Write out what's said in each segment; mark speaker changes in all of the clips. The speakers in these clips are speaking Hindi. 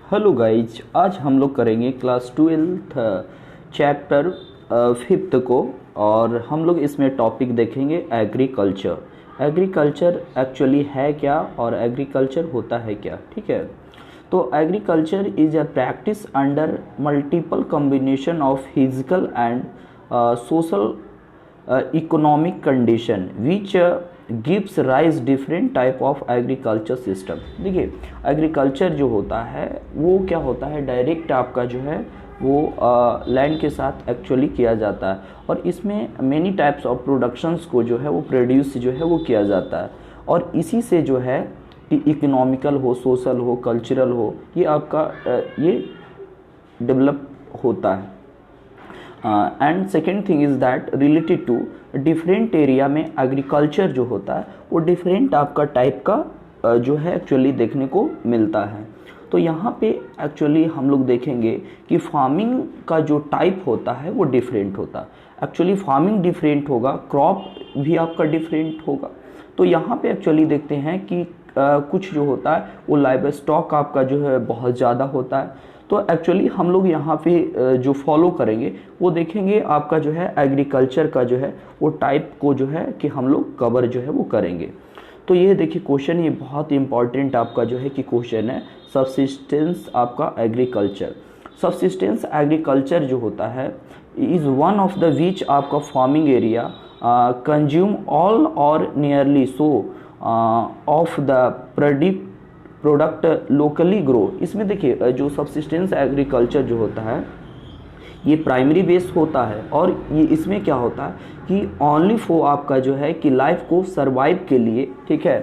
Speaker 1: हेलो गाइज, आज हम लोग करेंगे क्लास 12th चैप्टर 5th को। और हम लोग इसमें टॉपिक देखेंगे एग्रीकल्चर। एग्रीकल्चर एक्चुअली है क्या और एग्रीकल्चर होता है क्या, ठीक है। तो agriculture is a practice under multiple combination of physical and social economic condition which gives rise different type of agriculture system। देखिए, एग्रीकल्चर जो होता है वो क्या होता है, डायरेक्ट आपका जो है वो लैंड के साथ एक्चुअली किया जाता है और इसमें मेनी टाइप्स ऑफ प्रोडक्शंस को जो है वो प्रोड्यूस जो है वो किया जाता है और इसी से जो है कि इकोनॉमिकल हो, सोशल हो, कल्चरल हो, ये आपका ये डेवलप होता है। And second thing is that related to different area में एग्रीकल्चर जो होता है वो डिफरेंट आपका टाइप का जो है एक्चुअली देखने को मिलता है। तो यहाँ पे एक्चुअली हम लोग देखेंगे कि फार्मिंग का जो टाइप होता है वो डिफरेंट होता है। एक्चुअली फार्मिंग डिफरेंट होगा, क्रॉप भी आपका डिफरेंट होगा। तो यहाँ पे एक्चुअली देखते हैं कि कुछ जो होता है वो लाइव स्टॉक आपका जो है बहुत ज़्यादा होता है। तो एक्चुअली हम लोग यहाँ पे जो फॉलो करेंगे वो देखेंगे आपका जो है एग्रीकल्चर का जो है वो टाइप को जो है कि हम लोग कवर जो है वो करेंगे। तो ये देखिए क्वेश्चन, ये बहुत इंपॉर्टेंट आपका जो है कि क्वेश्चन है सबसिस्टेंस आपका एग्रीकल्चर। सबसिस्टेंस एग्रीकल्चर जो होता है is one of the which आपका फार्मिंग एरिया कंज्यूम ऑल और nearly so of the product locally grow. इसमें देखिए जो सबसिस्टेंस एग्रीकल्चर जो होता है ये प्राइमरी बेस होता है और ये इसमें क्या होता है कि ओनली फॉर आपका जो है कि लाइफ को सरवाइव के लिए, ठीक है,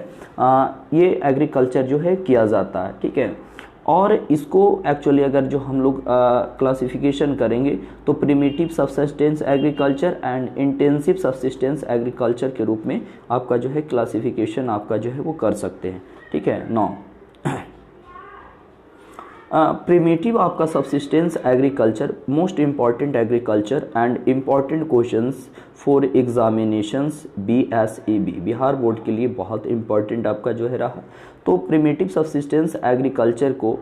Speaker 1: ये एग्रीकल्चर जो है किया जाता है, ठीक है। और इसको एक्चुअली अगर जो हम लोग क्लासिफिकेशन करेंगे तो primitive subsistence agriculture and intensive subsistence agriculture के रूप में आपका जो है क्लासिफिकेशन आपका जो है वो कर सकते हैं, ठीक है। नौ प्रिमिटिव आपका subsistence agriculture most important agriculture and important questions for examinations BSEB, Bihar board के लिए बहुत इम्पॉर्टेंट आपका जो है रहा। तो प्रिमिटिव सबसिस्टेंस एग्रीकल्चर को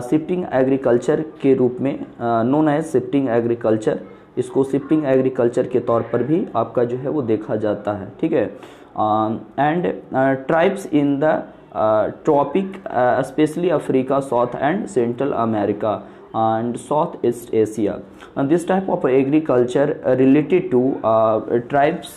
Speaker 1: शिफ्टिंग एग्रीकल्चर के रूप में नोन एज शिफ्टिंग एग्रीकल्चर, इसको शिफ्टिंग एग्रीकल्चर के तौर पर भी आपका जो है वो देखा जाता है, ठीक है। And tribes in the tropic specially Africa, south and central America and Southeast Asia. And this type of agriculture related to tribes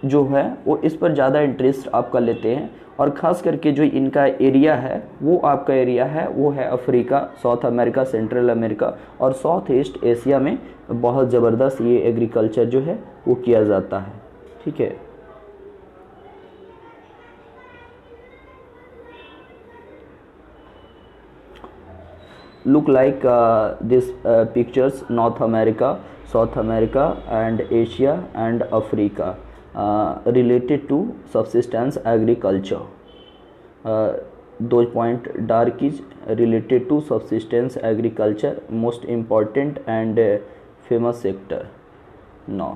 Speaker 1: जो है वो इस पर ज़्यादा इंटरेस्ट आपका लेते हैं और ख़ास करके जो इनका एरिया है वो आपका एरिया है वो है Africa, south America, central America और साउथ ईस्ट एशिया में बहुत ज़बरदस्त ये एग्रीकल्चर जो है वो किया जाता है, ठीक है। Look like this pictures North America, South America and Asia and Africa related to subsistence agriculture. Those point dark is related to subsistence agriculture, most important and famous sector. Now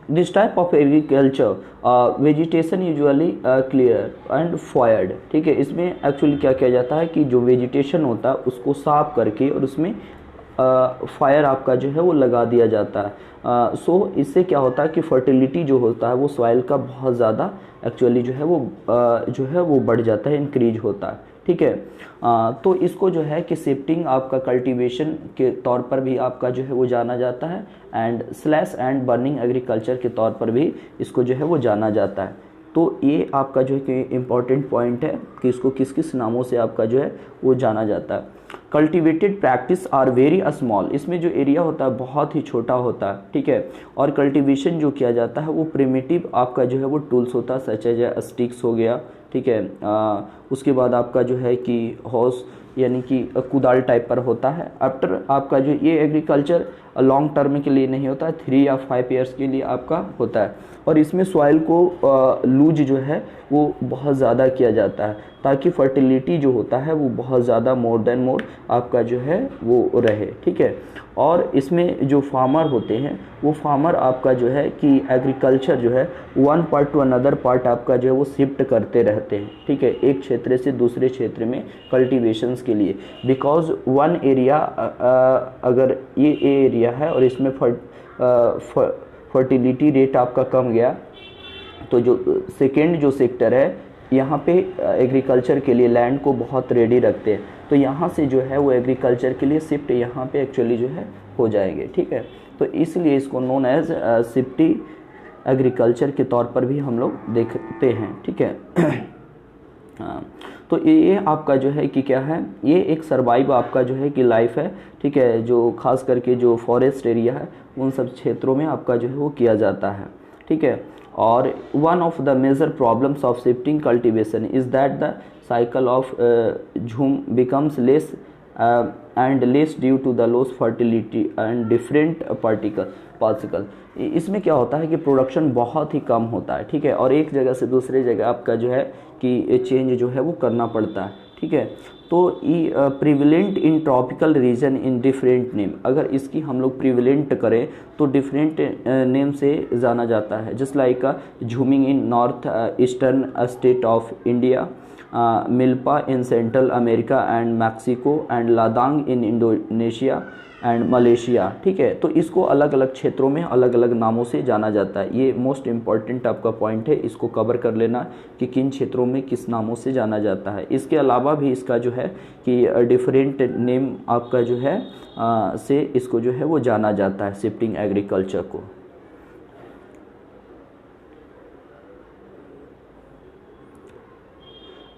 Speaker 1: this type of agriculture vegetation usually clear and fired, ठीक है। इसमें एक्चुअली क्या किया जाता है कि जो वेजिटेशन होता है उसको साफ करके और उसमें फायर आपका जो है वो लगा दिया जाता है। सो इससे क्या होता है कि फर्टिलिटी जो होता है वो सॉइल का बहुत ज़्यादा एक्चुअली जो है वो बढ़ जाता है, इंक्रीज होता है, ठीक है। तो इसको जो है कि शिफ्टिंग आपका कल्टीवेशन के तौर पर भी आपका जो है वो जाना जाता है and slash and burning agriculture के तौर पर भी इसको जो है वो जाना जाता है। तो ये आपका जो है कि इम्पॉर्टेंट पॉइंट है कि इसको किस किस नामों से आपका जो है वो जाना जाता है। Cultivated practice are very small, इसमें जो एरिया होता है बहुत ही छोटा होता है, ठीक है। और कल्टीवेशन जो किया जाता है वो प्रिमिटिव आपका जो है वो टूल्स होता है, सच एज स्टिक्स हो गया, ठीक है। उसके बाद आपका जो है कि हॉर्स यानी कि कुदाल टाइप पर होता है। आफ्टर आपका जो ये एग्रीकल्चर लॉन्ग टर्म के लिए नहीं होता है, 3 या 5 ईयर्स के लिए आपका होता है। और इसमें सॉइल को लूज जो है वो बहुत ज़्यादा किया जाता है ताकि फर्टिलिटी जो होता है वो बहुत ज़्यादा मोर देन मोर आपका जो है वो रहे, ठीक है। और इसमें जो फार्मर होते हैं वो फार्मर आपका जो है कि एग्रीकल्चर जो है one part two another part आपका जो है वो शिफ्ट करते रहते हैं, ठीक है, एक क्षेत्र से दूसरे क्षेत्र में कल्टीवेशंस के लिए। बिकॉज वन एरिया अगर ये एरिया है और इसमें फर्टिलिटी रेट आपका कम गया तो जो सेकेंड जो सेक्टर है यहाँ पे एग्रीकल्चर के लिए लैंड को बहुत रेडी रखते हैं, तो यहाँ से जो है वो एग्रीकल्चर के लिए शिफ्ट यहाँ पे एक्चुअली जो है हो जाएंगे, ठीक है। तो इसलिए इसको नोन एज शिफ्टी एग्रीकल्चर के तौर पर भी हम लोग देखते हैं, ठीक है। हाँ, तो ये आपका जो है कि क्या है, ये एक सर्वाइव आपका जो है कि लाइफ है, ठीक है, जो खास करके जो फॉरेस्ट एरिया है उन सब क्षेत्रों में आपका जो है वो किया जाता है, ठीक है। और one of the major problems of shifting cultivation is that the cycle of jhum becomes less and less due to the loss fertility and different particle. इसमें क्या होता है कि प्रोडक्शन बहुत ही कम होता है, ठीक है, और एक जगह से दूसरी जगह आपका जो है कि चेंज जो है वो करना पड़ता है, ठीक है। तो prevalent in tropical region in different name, अगर इसकी हम लोग प्रिविलेंट करें तो डिफरेंट नेम से जाना जाता है, just like jhuming in north eastern state of India, milpa in central America and Mexico and ladang in Indonesia and Malaysia, ठीक है। तो इसको अलग अलग क्षेत्रों में अलग अलग नामों से जाना जाता है। ये मोस्ट इम्पॉर्टेंट आपका पॉइंट है, इसको कवर कर लेना कि किन क्षेत्रों में किस नामों से जाना जाता है। इसके अलावा भी इसका जो है कि डिफरेंट नेम आपका जो है से इसको जो है वो जाना जाता है शिफ्टिंग एग्रीकल्चर को।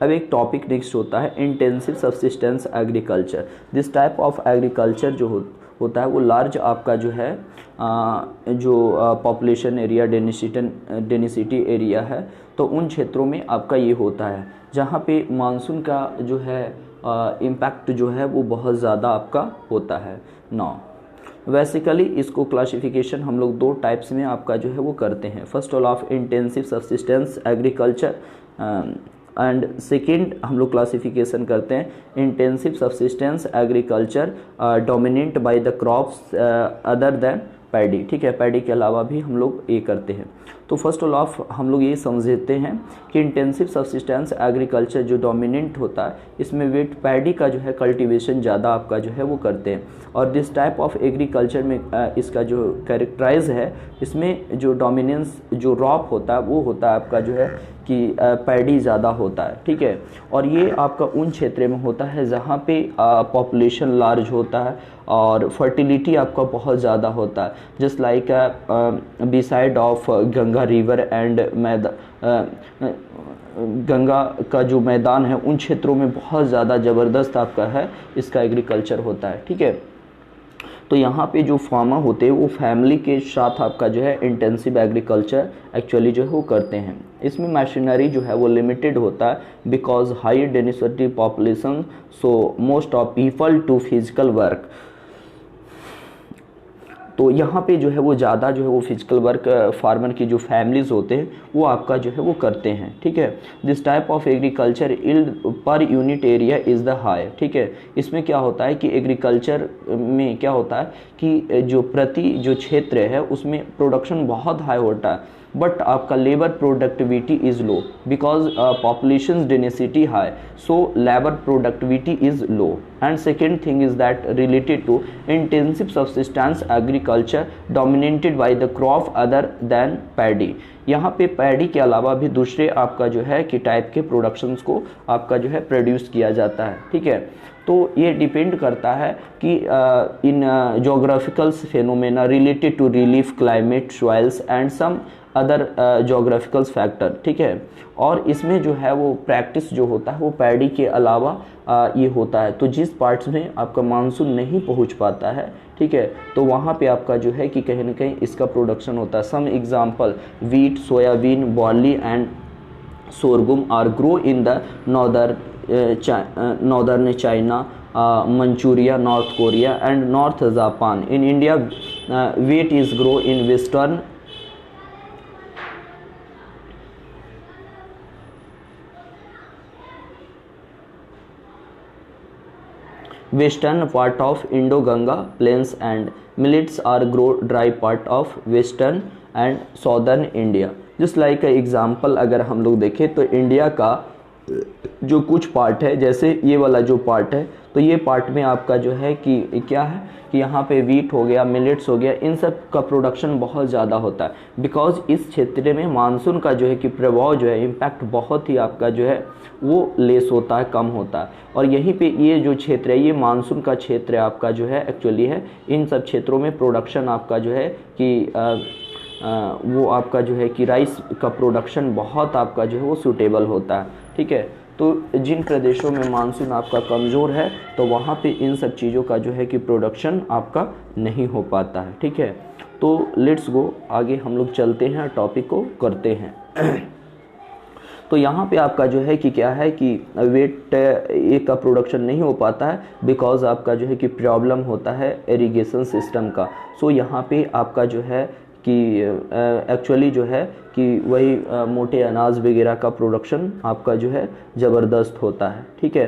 Speaker 1: अब एक टॉपिक नेक्स्ट होता है intensive subsistence agriculture. This type of agriculture जो होता है वो लार्ज आपका जो है जो पॉपुलेशन एरिया डेनिसिटी एरिया है तो उन क्षेत्रों में आपका ये होता है जहाँ पे मानसून का जो है इम्पैक्ट जो है वो बहुत ज़्यादा आपका होता है। बेसिकली इसको क्लासिफिकेशन हम लोग 2 टाइप्स में आपका जो है वो करते हैं। First of intensive subsistence agriculture and second हम लोग क्लासिफिकेशन करते हैं intensive subsistence agriculture dominate by the crops other than paddy, ठीक है, पैडी के अलावा भी हम लोग ये करते हैं। तो फर्स्ट ऑफ हम लोग ये समझते हैं कि इंटेंसिव सब्सिस्टेंस एग्रीकल्चर जो डोमिनेंट होता है इसमें वेट पैडी का जो है कल्टीवेशन ज़्यादा आपका जो है वो करते हैं। और दिस टाइप ऑफ एग्रीकल्चर में इसका जो कैरेक्टराइज है इसमें जो डोमिनेंस जो क्रॉप होता है वो होता है आपका जो है कि पैडी ज़्यादा होता है, ठीक है। और ये आपका उन क्षेत्र में होता है जहाँ पे पॉपुलेशन लार्ज होता है और फर्टिलिटी आपका बहुत ज़्यादा होता है, just like beside of Ganga river and Ganga का जो मैदान है उन क्षेत्रों में बहुत ज़्यादा ज़बरदस्त आपका है इसका एग्रीकल्चर होता है, ठीक है। तो यहाँ पे जो फार्मर होते हैं वो फैमिली के साथ आपका जो है इंटेंसिव एग्रीकल्चर एक्चुअली जो है वो करते हैं। इसमें मशीनरी जो है वो लिमिटेड होता है because high density population so most of people to physical work. तो यहाँ पे जो है वो ज़्यादा जो है वो फिजिकल वर्क फार्मर की जो फैमिलीज़ होते हैं वो आपका जो है वो करते हैं, ठीक है। This type of agriculture yield per unit area is the high, ठीक है। इसमें क्या होता है कि एग्रीकल्चर में क्या होता है कि जो प्रति जो क्षेत्र है उसमें प्रोडक्शन बहुत हाई होता है बट आपका labour productivity is low because population density high so labour productivity is low. And second thing is that related to intensive subsistence agriculture dominated by the crop other than paddy. यहाँ पे पैडी के अलावा भी दूसरे आपका जो है कि टाइप के प्रोडक्शंस को आपका जो है प्रोड्यूस किया जाता है, ठीक है। तो ये डिपेंड करता है कि in geographical phenomena related to relief climate soils and some other geographical factor, ठीक है। और इसमें जो है वो प्रैक्टिस जो होता है वो पैडी के अलावा ये होता है। तो जिस पार्ट्स में आपका मानसून नहीं पहुंच पाता है, ठीक है, तो वहाँ पे आपका जो है कि कहीं ना कहीं इसका प्रोडक्शन होता है। Some example wheat, soybean, barley and sorghum are grow in the northern northern China, Manchuria, north Korea and north Japan. In India wheat is grow in western part of Indo-Ganga plains and millets are grow dry part of western and southern India. Just like example अगर हम लोग देखें तो इंडिया का जो कुछ पार्ट है, जैसे ये वाला जो पार्ट है, तो ये पार्ट में आपका जो है कि क्या है कि यहाँ पे वीट हो गया, मिलेट्स हो गया, इन सब का प्रोडक्शन बहुत ज़्यादा होता है. बिकॉज इस क्षेत्र में मानसून का जो है कि प्रभाव जो है, इम्पैक्ट बहुत ही आपका जो है वो लेस होता है, कम होता है. और यहीं पे ये जो क्षेत्र है, ये मानसून का क्षेत्र है आपका जो है एक्चुअली है. इन सब क्षेत्रों में प्रोडक्शन आपका जो है कि वो आपका जो है कि राइस का प्रोडक्शन बहुत आपका जो है वो सूटेबल होता है. ठीक है, तो जिन प्रदेशों में मानसून आपका कमज़ोर है तो वहाँ पे इन सब चीज़ों का जो है कि प्रोडक्शन आपका नहीं हो पाता है. ठीक है, तो लेट्स गो, आगे हम लोग चलते हैं, टॉपिक को करते हैं. तो यहाँ पे आपका जो है कि क्या है कि वेट ए का प्रोडक्शन नहीं हो पाता है बिकॉज आपका जो है कि प्रॉब्लम होता है इरिगेशन सिस्टम का. सो यहाँ पे आपका जो है कि एक्चुअली जो है कि वही मोटे अनाज वगैरह का प्रोडक्शन आपका जो है ज़बरदस्त होता है. ठीक है,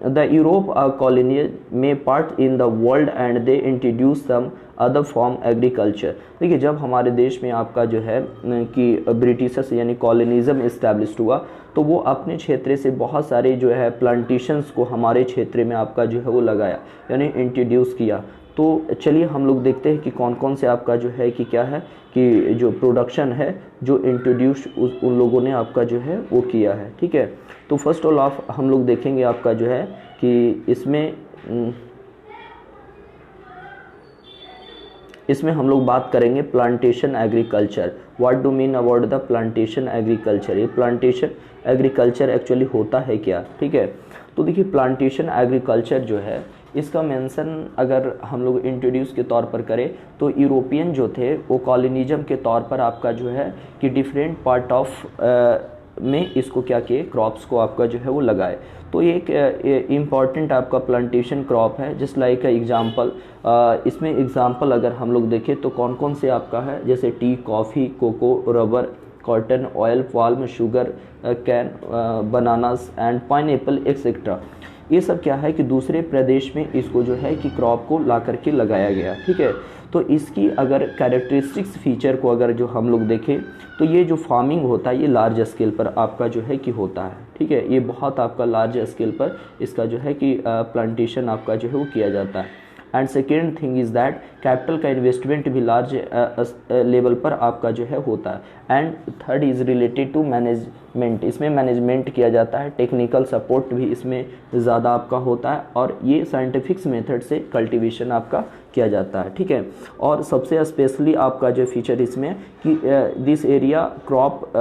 Speaker 1: द यूरोप कॉलोनी में part in the world and they introduce some other form agriculture. देखिए, जब हमारे देश में आपका जो है कि ब्रिटिशर्स यानी कॉलोनिज़म इस्टेब्लिश हुआ तो वो अपने क्षेत्र से बहुत सारे जो है प्लांटेशंस को हमारे क्षेत्र में आपका जो है वो लगाया, यानी इंट्रोड्यूस किया. तो चलिए हम लोग देखते हैं कि कौन कौन से आपका जो है कि क्या है कि जो प्रोडक्शन है जो इंट्रोड्यूस उन लोगों ने आपका जो है वो किया है. ठीक है, तो फर्स्ट ऑल ऑफ हम लोग देखेंगे आपका जो है कि इसमें हम लोग बात करेंगे plantation agriculture. What do mean about the plantation agriculture. ये प्लांटेशन एग्रीकल्चर एक्चुअली होता है क्या. ठीक है, तो देखिए प्लांटेशन एग्रीकल्चर जो है इसका मेंशन अगर हम लोग इंट्रोड्यूस के तौर पर करें तो यूरोपियन जो थे वो कॉलोनिज्म के तौर पर आपका जो है कि डिफरेंट पार्ट ऑफ में इसको क्या किए, क्रॉप्स को आपका जो है वो लगाए. तो ये एक इम्पॉर्टेंट आपका प्लांटेशन क्रॉप है. जस्ट लाइक एग्जांपल, इसमें एग्जांपल अगर हम लोग देखें तो कौन कौन से आपका है, जैसे tea, coffee, cocoa, rubber, cotton, oil, palm, sugar cane, bananas and pineapple etcetera. ये सब क्या है कि दूसरे प्रदेश में इसको जो है कि क्रॉप को ला करके लगाया गया. ठीक है, तो इसकी अगर कैरेक्टरिस्टिक्स फीचर को अगर जो हम लोग देखें तो ये जो फार्मिंग होता है ये लार्ज स्केल पर आपका जो है कि होता है. ठीक है, ये बहुत आपका लार्ज स्केल पर इसका जो है कि प्लांटेशन आपका जो है वो किया जाता है. And second thing is that capital का इन्वेस्टमेंट भी लार्ज लेवल पर आपका जो है होता है. And third is related to management. इसमें मैनेजमेंट किया जाता है, टेक्निकल सपोर्ट भी इसमें ज़्यादा आपका होता है और ये साइंटिफिक मेथड से कल्टीवेशन आपका किया जाता है. ठीक है, और सबसे स्पेशली आपका जो फीचर इसमें कि दिस एरिया क्रॉप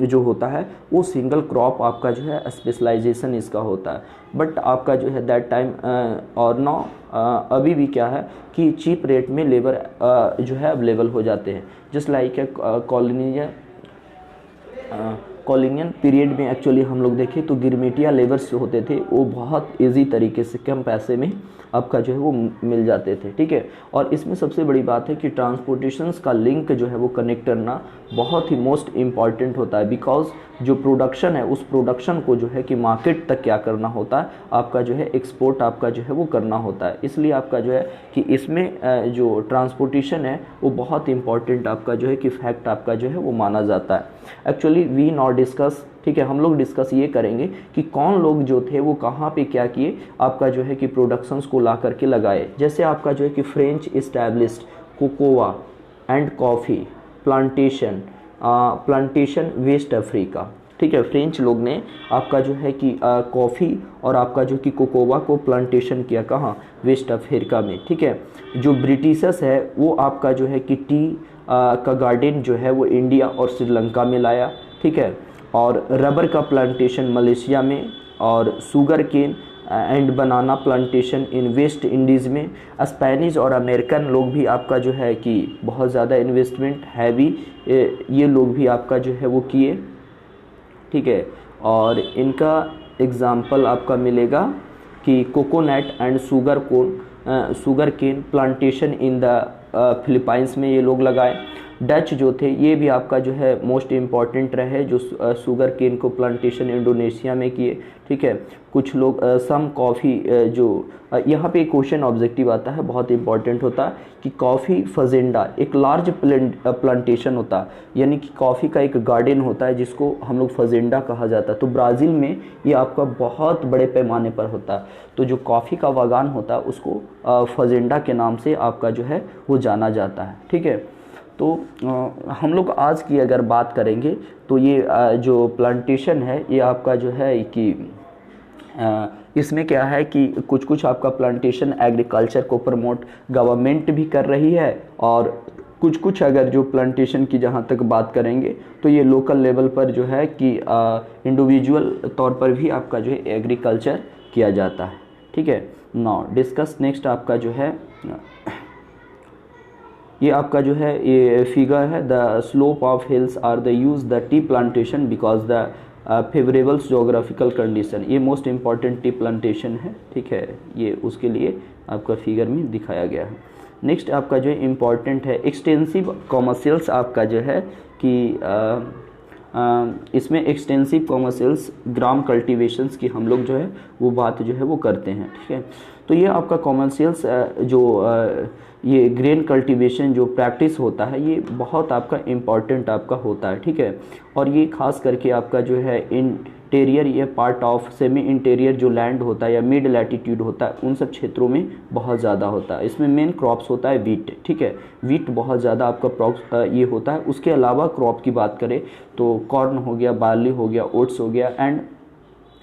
Speaker 1: जो होता है वो सिंगल क्रॉप आपका जो है स्पेशलाइजेशन इसका होता है. बट आपका जो है दैट टाइम और नाउ अभी भी क्या है कि चीप रेट में लेबर जो है अवेलेबल हो जाते हैं. जस्ट लाइक कॉलोनियल पीरियड में एक्चुअली हम लोग देखें तो गिरमिटिया लेबर्स जो होते थे वो बहुत इजी तरीके से कम पैसे में आपका जो है वो मिल जाते थे. ठीक है, और इसमें सबसे बड़ी बात है कि ट्रांसपोर्टेशंस का लिंक जो है वो कनेक्ट करना बहुत ही मोस्ट इम्पॉर्टेंट होता है. बिकॉज जो प्रोडक्शन है उस प्रोडक्शन को जो है कि मार्केट तक क्या करना होता है, आपका जो है एक्सपोर्ट आपका जो है वो करना होता है. इसलिए आपका जो है कि इसमें जो ट्रांसपोर्टेशन है वो बहुत इंपॉर्टेंट आपका जो है कि फैक्ट आपका जो है वो माना जाता है. Actually we not discuss. ठीक है, हम लोग डिस्कस ये करेंगे कि कौन लोग जो थे वो कहाँ पे क्या किए, आपका जो है कि प्रोडक्शंस को ला करके लगाए. जैसे आपका जो है कि French established cocoa and coffee plantation west Africa. ठीक है, फ्रेंच लोग ने आपका जो है कि कॉफ़ी और आपका जो कि कोकोवा को प्लांटेशन किया कहाँ, वेस्ट अफ्रीका में. ठीक है, जो ब्रिटिशर्स है वो आपका जो है कि टी का गार्डन जो है वो इंडिया और श्रीलंका में लाया. ठीक है, और रबर का प्लांटेशन मलेशिया में, और sugar cane and banana plantation in West Indies में. स्पेनिश और अमेरिकन लोग भी आपका जो है कि बहुत ज़्यादा इन्वेस्टमेंट हैवी ये लोग भी आपका जो है वो किए. ठीक है, और इनका एग्जाम्पल आपका मिलेगा कि coconut and sugar cane plantation in the Philippines में ये लोग लगाए। डच जो थे ये भी आपका जो है मोस्ट इम्पॉर्टेंट रहे, जो शुगर केन को प्लांटेशन इंडोनेशिया में किए। ठीक है, कुछ लोग सम कॉफ़ी जो यहाँ पे एक क्वेश्चन ऑब्जेक्टिव आता है, बहुत इंपॉर्टेंट होता है कि कॉफ़ी फजेंडा एक लार्ज प्लांटेशन होता है, यानी कि कॉफ़ी का एक गार्डन होता है जिसको हम लोग फजेंडा कहा जाता है। तो ब्राज़ील में ये आपका बहुत बड़े पैमाने पर होता है। तो जो कॉफ़ी का बागान होता है उसको फजेंडा के नाम से आपका जो है वो जाना जाता है। ठीक है, तो हम लोग आज की अगर बात करेंगे तो ये जो प्लांटेशन है ये आपका जो है कि इसमें क्या है कि कुछ कुछ आपका प्लांटेशन एग्रीकल्चर को प्रमोट गवर्नमेंट भी कर रही है, और कुछ कुछ अगर जो प्लांटेशन की जहाँ तक बात करेंगे तो ये लोकल लेवल पर जो है कि इंडिविजुअल तौर पर भी आपका जो है एग्रीकल्चर किया जाता है। ठीक है, नाउ डिस्कस नेक्स्ट आपका जो है ये आपका जो है ये फिगर है, the slope of hills are the use the tea plantation because the favourable geographical condition. ये मोस्ट इम्पॉर्टेंट टी प्लांटेशन है। ठीक है, ये उसके लिए आपका फिगर में दिखाया गया है। नेक्स्ट आपका जो है इम्पॉर्टेंट है एक्सटेंसिव कॉमर्शियल्स आपका जो है कि इसमें एक्सटेंसिव कॉमर्शियल्स ग्राम कल्टीवेशंस की हम लोग जो है वो बात जो है वो करते हैं। ठीक है, तो ये आपका कॉमर्शियल्स जो ये ग्रेन कल्टीवेशन जो प्रैक्टिस होता है ये बहुत आपका इम्पॉर्टेंट आपका होता है। ठीक है, और ये खास करके आपका जो है इंटीरियर ये पार्ट ऑफ सेमी इंटीरियर जो लैंड होता है या मिड लैटिट्यूड होता है उन सब क्षेत्रों में बहुत ज़्यादा होता है। इसमें मेन क्रॉप्स होता है वीट। ठीक है, वीट बहुत ज़्यादा आपका ये होता है। उसके अलावा क्रॉप की बात करें तो कॉर्न हो गया, बार्ली हो गया, ओट्स हो गया एंड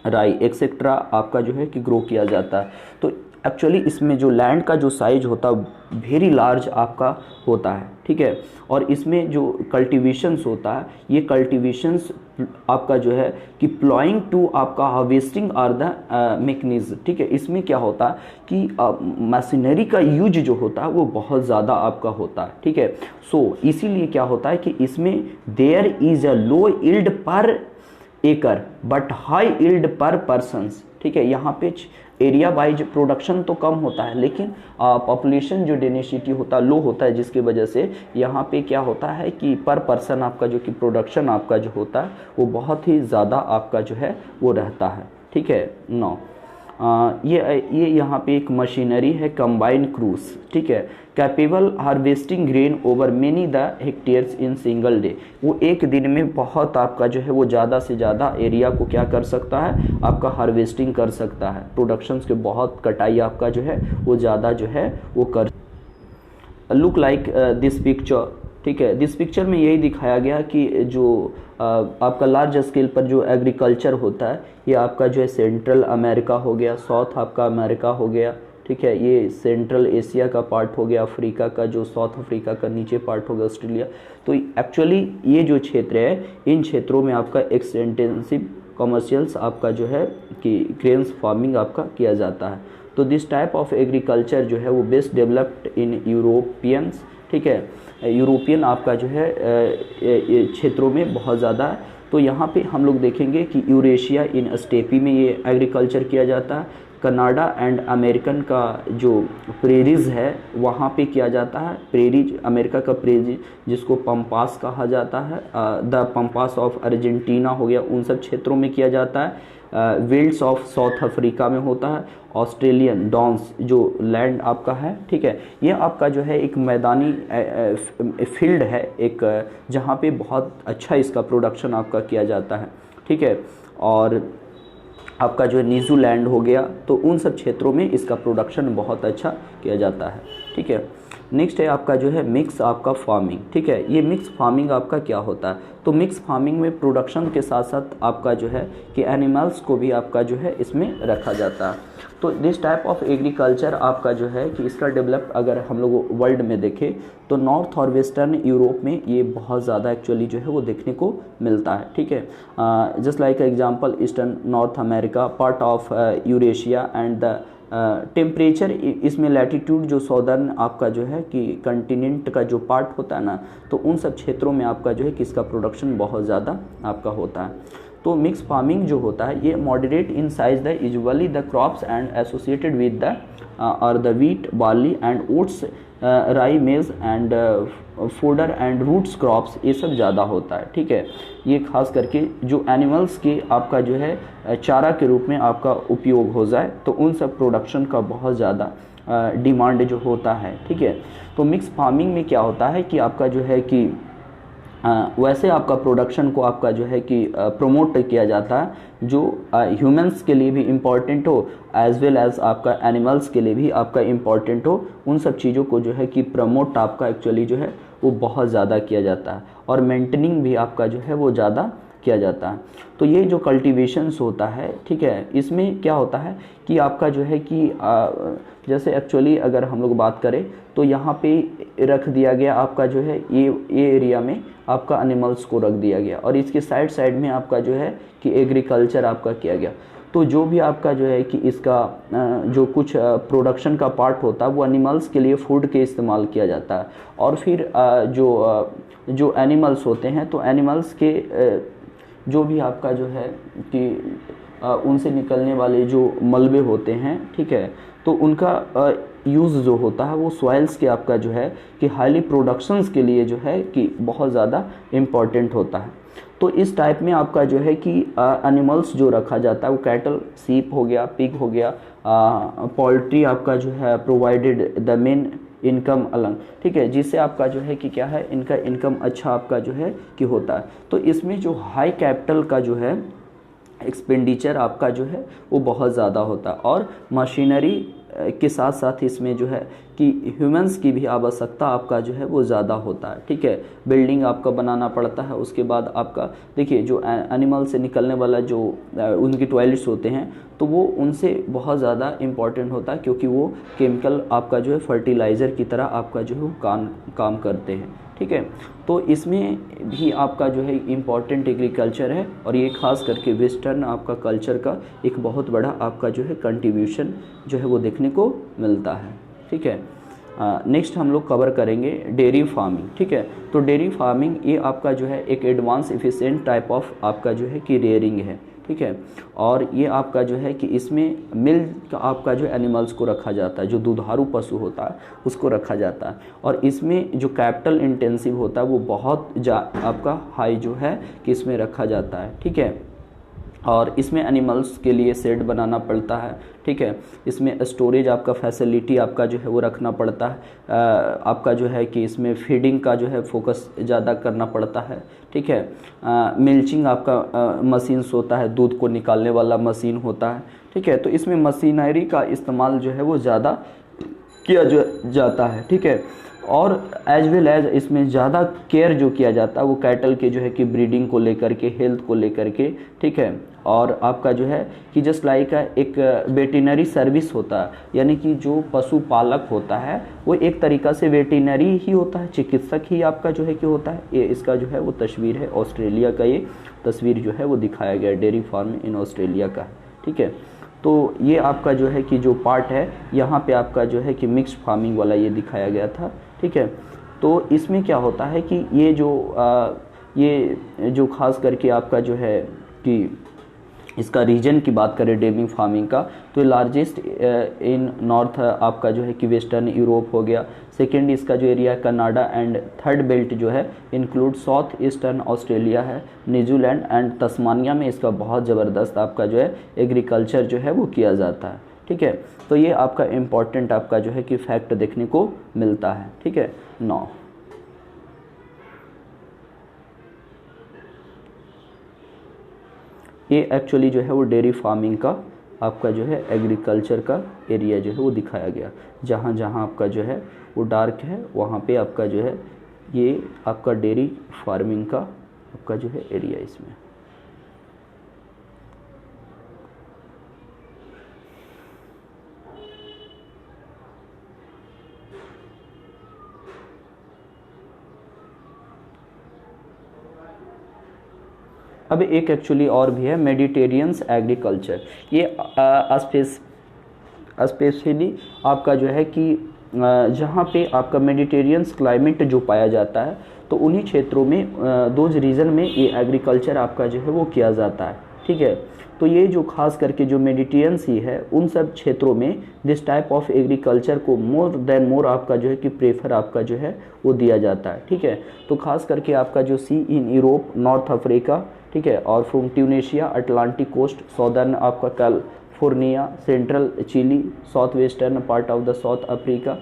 Speaker 1: राई एक्सेट्रा आपका जो है कि ग्रो किया जाता है। तो एक्चुअली इसमें जो लैंड का जो साइज होता है वेरी लार्ज आपका होता है। ठीक है, और इसमें जो कल्टीवेशंस होता है ये कल्टीवेशंस आपका जो है कि प्लॉइंग टू आपका हार्वेस्टिंग आर द मैकेनिज्म। ठीक है, इसमें क्या होता है कि मशीनरी का यूज जो होता है वो बहुत ज़्यादा आपका होता है। ठीक है, सो इसीलिए क्या होता है कि इसमें there is a low yield per acre but high yield per persons. ठीक है, यहाँ पे एरिया वाइज प्रोडक्शन तो कम होता है लेकिन पॉपुलेशन जो डेंसिटी होता है लो होता है, जिसकी वजह से यहाँ पे क्या होता है कि पर पर्सन आपका जो कि प्रोडक्शन आपका जो होता है वो बहुत ही ज़्यादा आपका जो है वो रहता है। ठीक है, नौ ये यहाँ पे एक मशीनरी है कंबाइन क्रूज। ठीक है, capable harvesting grain over many the hectares in single day. वो एक दिन में बहुत आपका जो है वो ज़्यादा से ज़्यादा एरिया को क्या कर सकता है आपका हार्वेस्टिंग कर सकता है। प्रोडक्शंस के बहुत कटाई आपका जो है वो ज़्यादा जो है वो कर लुक लाइक दिस पिक्चर। ठीक है, दिस पिक्चर में यही दिखाया गया कि जो आपका लार्ज स्केल पर जो एग्रीकल्चर होता है ये आपका जो है सेंट्रल अमेरिका हो गया, साउथ आपका अमेरिका हो गया। ठीक है, ये सेंट्रल एशिया का पार्ट हो गया, अफ्रीका का जो साउथ अफ्रीका का नीचे पार्ट हो गया, ऑस्ट्रेलिया। तो एक्चुअली ये जो क्षेत्र है इन क्षेत्रों में आपका एक्सटेंसिव कॉमर्शियल्स आपका जो है कि ग्रेन्स फार्मिंग आपका किया जाता है। तो दिस टाइप ऑफ एग्रीकल्चर जो है वो बेस्ट डेवलप्ड इन यूरोपियंस। ठीक है, यूरोपियन आपका जो है क्षेत्रों में बहुत ज़्यादा है। तो यहाँ पे हम लोग देखेंगे कि यूरेशिया इन स्टेपी में ये एग्रीकल्चर किया जाता है। कनाडा एंड अमेरिकन का जो प्रेरीज है वहाँ पे किया जाता है। प्रेरीज अमेरिका का प्रेरीज जिसको पंपास कहा जाता है, द पंपास ऑफ अर्जेंटीना हो गया, उन सब क्षेत्रों में किया जाता है। विल्ड्स ऑफ साउथ अफ्रीका में होता है। ऑस्ट्रेलियन डॉन्स जो लैंड आपका है। ठीक है, ये आपका जो है एक मैदानी फील्ड है एक, जहाँ पे बहुत अच्छा इसका प्रोडक्शन आपका किया जाता है। ठीक है, और आपका जो है न्यूजीलैंड हो गया, तो उन सब क्षेत्रों में इसका प्रोडक्शन बहुत अच्छा किया जाता है। ठीक है, नेक्स्ट है आपका जो है मिक्स आपका फार्मिंग। ठीक है, ये मिक्स फार्मिंग आपका क्या होता है, तो मिक्स फार्मिंग में प्रोडक्शन के साथ साथ आपका जो है कि एनिमल्स को भी आपका जो है इसमें रखा जाता है। तो दिस टाइप ऑफ एग्रीकल्चर आपका जो है कि इसका डेवलप अगर हम लोग वर्ल्ड में देखें तो नॉर्थ और वेस्टर्न यूरोप में ये बहुत ज़्यादा एक्चुअली जो है वो देखने को मिलता है। ठीक है, just like example eastern north America, part of Eurasia and the temperature इसमें लैटिट्यूड जो सौदर्न आपका जो है कि कंटिनेंट का जो पार्ट होता है ना, तो उन सब क्षेत्रों में आपका जो है कि इसका प्रोडक्शन बहुत ज़्यादा आपका होता है। तो मिक्स फार्मिंग जो होता है ये moderate in size the usually the crops and associated with the और the wheat barley and oats rye maize and fodder and roots crops ये सब ज़्यादा होता है। ठीक है, ये खास करके जो एनिमल्स के आपका जो है चारा के रूप में आपका उपयोग हो जाए तो उन सब प्रोडक्शन का बहुत ज़्यादा डिमांड जो होता है। ठीक है, तो मिक्स फार्मिंग में क्या होता है कि आपका जो है कि वैसे आपका प्रोडक्शन को आपका जो है कि प्रमोट किया जाता है जो ह्यूमंस के लिए भी इम्पॉर्टेंट हो एज वेल एज आपका एनिमल्स के लिए भी आपका इम्पॉर्टेंट हो। उन सब चीज़ों को जो है कि प्रमोट आपका एक्चुअली जो है वो बहुत ज़्यादा किया जाता है और मेंटेनिंग भी आपका जो है वो ज़्यादा किया जाता है। तो ये जो कल्टीवेशंस होता है, ठीक है, इसमें क्या होता है कि आपका जो है कि जैसे एक्चुअली अगर हम लोग बात करें तो यहाँ पे रख दिया गया आपका जो है ये एरिया में आपका एनिमल्स को रख दिया गया और इसके साइड साइड में आपका जो है कि एग्रीकल्चर आपका किया गया। तो जो भी आपका जो है कि इसका जो कुछ प्रोडक्शन का पार्ट होता है वो एनिमल्स के लिए फूड के इस्तेमाल किया जाता है और फिर जो एनिमल्स होते हैं तो एनिमल्स के जो भी आपका जो है कि उनसे निकलने वाले जो मलबे होते हैं, ठीक है, तो उनका यूज़ जो होता है वो सॉइल्स के आपका जो है कि हाईली प्रोडक्शंस के लिए जो है कि बहुत ज़्यादा इम्पॉर्टेंट होता है। तो इस टाइप में आपका जो है कि एनिमल्स जो रखा जाता है वो कैटल, सीप हो गया, पिग हो गया, पोल्ट्री आपका जो है प्रोवाइडेड द मेन इनकम अलग, ठीक है, जिससे आपका जो है कि क्या है इनका इनकम अच्छा आपका जो है कि होता है। तो इसमें जो हाई कैपिटल का जो है एक्सपेंडिचर आपका जो है वो बहुत ज़्यादा होता है और मशीनरी के साथ साथ इसमें जो है कि ह्यूमंस की भी आवश्यकता आपका जो है वो ज़्यादा होता है। ठीक है, बिल्डिंग आपका बनाना पड़ता है, उसके बाद आपका देखिए जो एनिमल से निकलने वाला जो उनकी टॉयलेट्स होते हैं तो वो उनसे बहुत ज़्यादा इम्पॉर्टेंट होता है क्योंकि वो केमिकल आपका जो है फर्टिलाइज़र की तरह आपका जो है वो काम करते हैं। ठीक है, तो इसमें भी आपका जो है इम्पॉर्टेंट एग्रीकल्चर है और ये खास करके वेस्टर्न आपका कल्चर का एक बहुत बड़ा आपका जो है कंट्रीब्यूशन जो है वो देखने को मिलता है। ठीक है, नेक्स्ट हम लोग कवर करेंगे डेयरी फार्मिंग। ठीक है, तो डेयरी फार्मिंग ये आपका जो है एक एडवांस एफिशिएंट टाइप ऑफ आपका जो है कि रेयरिंग है। ठीक है, और ये आपका जो है कि इसमें मिल्क आपका जो एनिमल्स को रखा जाता है, जो दुधारू पशु होता है उसको रखा जाता है और इसमें जो कैपिटल इंटेंसिव होता है वो बहुत आपका हाई जो है कि इसमें रखा जाता है। ठीक है, और इसमें एनिमल्स के लिए शेड बनाना पड़ता है। ठीक है, इसमें स्टोरेज आपका फैसिलिटी आपका जो है वो रखना पड़ता है। आपका जो है कि इसमें फीडिंग का जो है फोकस ज़्यादा करना पड़ता है। ठीक है, मिल्चिंग आपका मशीन्स होता है, दूध को निकालने वाला मशीन होता है। ठीक है, तो इसमें मशीनरी का इस्तेमाल जो है वो ज़्यादा किया जाता है। ठीक है, और एज वेल एज इसमें ज़्यादा केयर जो किया जाता है वो कैटल के जो है कि ब्रीडिंग को लेकर के, हेल्थ को लेकर के। ठीक है, और आपका जो है कि जस्ट लाइक एक वेटिनरी सर्विस होता है, यानी कि जो पशुपालक होता है वो एक तरीक़ा से वेटिनरी ही होता है, चिकित्सक ही आपका जो है कि होता है। ये इसका जो है वो तस्वीर है ऑस्ट्रेलिया का, ये तस्वीर जो है वो दिखाया गया डेयरी फार्म इन ऑस्ट्रेलिया का। ठीक है, तो ये आपका जो है कि जो पार्ट है यहाँ पे आपका जो है कि मिक्स्ड फार्मिंग वाला ये दिखाया गया था। ठीक है, तो इसमें क्या होता है कि ये जो खास करके आपका जो है कि इसका रीजन की बात करें डेयरी फार्मिंग का तो लार्जेस्ट इन नॉर्थ आपका जो है कि वेस्टर्न यूरोप हो गया। सेकेंड इसका जो area Canada and third belt जो है इंक्लूड साउथ ईस्टर्न ऑस्ट्रेलिया है, न्यूजीलैंड एंड तस्मानिया में इसका बहुत ज़बरदस्त आपका जो है एग्रीकल्चर जो है वो किया जाता है। ठीक है, तो ये आपका इम्पॉर्टेंट आपका जो है कि फैक्ट देखने को मिलता है। ठीक है, 9 ये एक्चुअली जो है वो डेयरी फार्मिंग का आपका जो है एग्रीकल्चर का एरिया जो है वो दिखाया गया। जहाँ जहाँ आपका जो है वो डार्क है वहाँ पे आपका जो है ये आपका डेयरी फार्मिंग का आपका जो है एरिया इसमें। अब एक एक्चुअली और भी है मेडिटेरियंस एग्रीकल्चर। ये स्पेशली आपका जो है कि जहाँ पे आपका मेडिटेरियन क्लाइमेट जो पाया जाता है, तो उन्हीं क्षेत्रों में दोज रीजन में ये एग्रीकल्चर आपका जो है वो किया जाता है। ठीक है, तो ये जो खास करके जो मेडिटेरियन सी है उन सब क्षेत्रों में दिस टाइप ऑफ एग्रीकल्चर को मोर देन मोर आपका जो है कि प्रेफर आपका जो है वो दिया जाता है। ठीक है, तो खास करके आपका जो see in Europe, North Africa, ठीक है, और from Tunisia, Atlantic coast, southern आपका California, central Chile, south western part of the South Africa,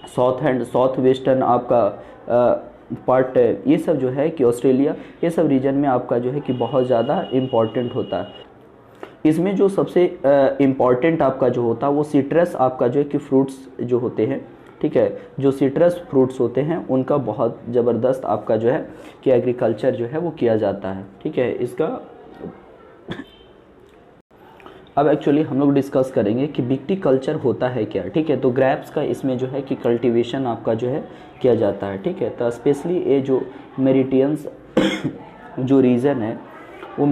Speaker 1: south and south western आपका पार्ट, ये सब जो है कि ऑस्ट्रेलिया, ये सब रीजन में आपका जो है कि बहुत ज़्यादा इम्पॉर्टेंट होता है। इसमें जो सबसे इम्पॉर्टेंट आपका जो होता है वो सिट्रस आपका जो है कि फ्रूट्स जो होते हैं। ठीक है, जो सिट्रस फ्रूट्स होते हैं उनका बहुत ज़बरदस्त आपका जो है कि एग्रीकल्चर जो है वो किया जाता है। ठीक है, इसका अब एक्चुअली हम लोग डिस्कस करेंगे कि विटिकल्चर होता है क्या। ठीक है, तो ग्रेप्स का इसमें जो है कि कल्टीवेशन आपका जो है किया जाता है। ठीक है, तो स्पेशली ये जो मेडिटेरियन जो रीजन है वो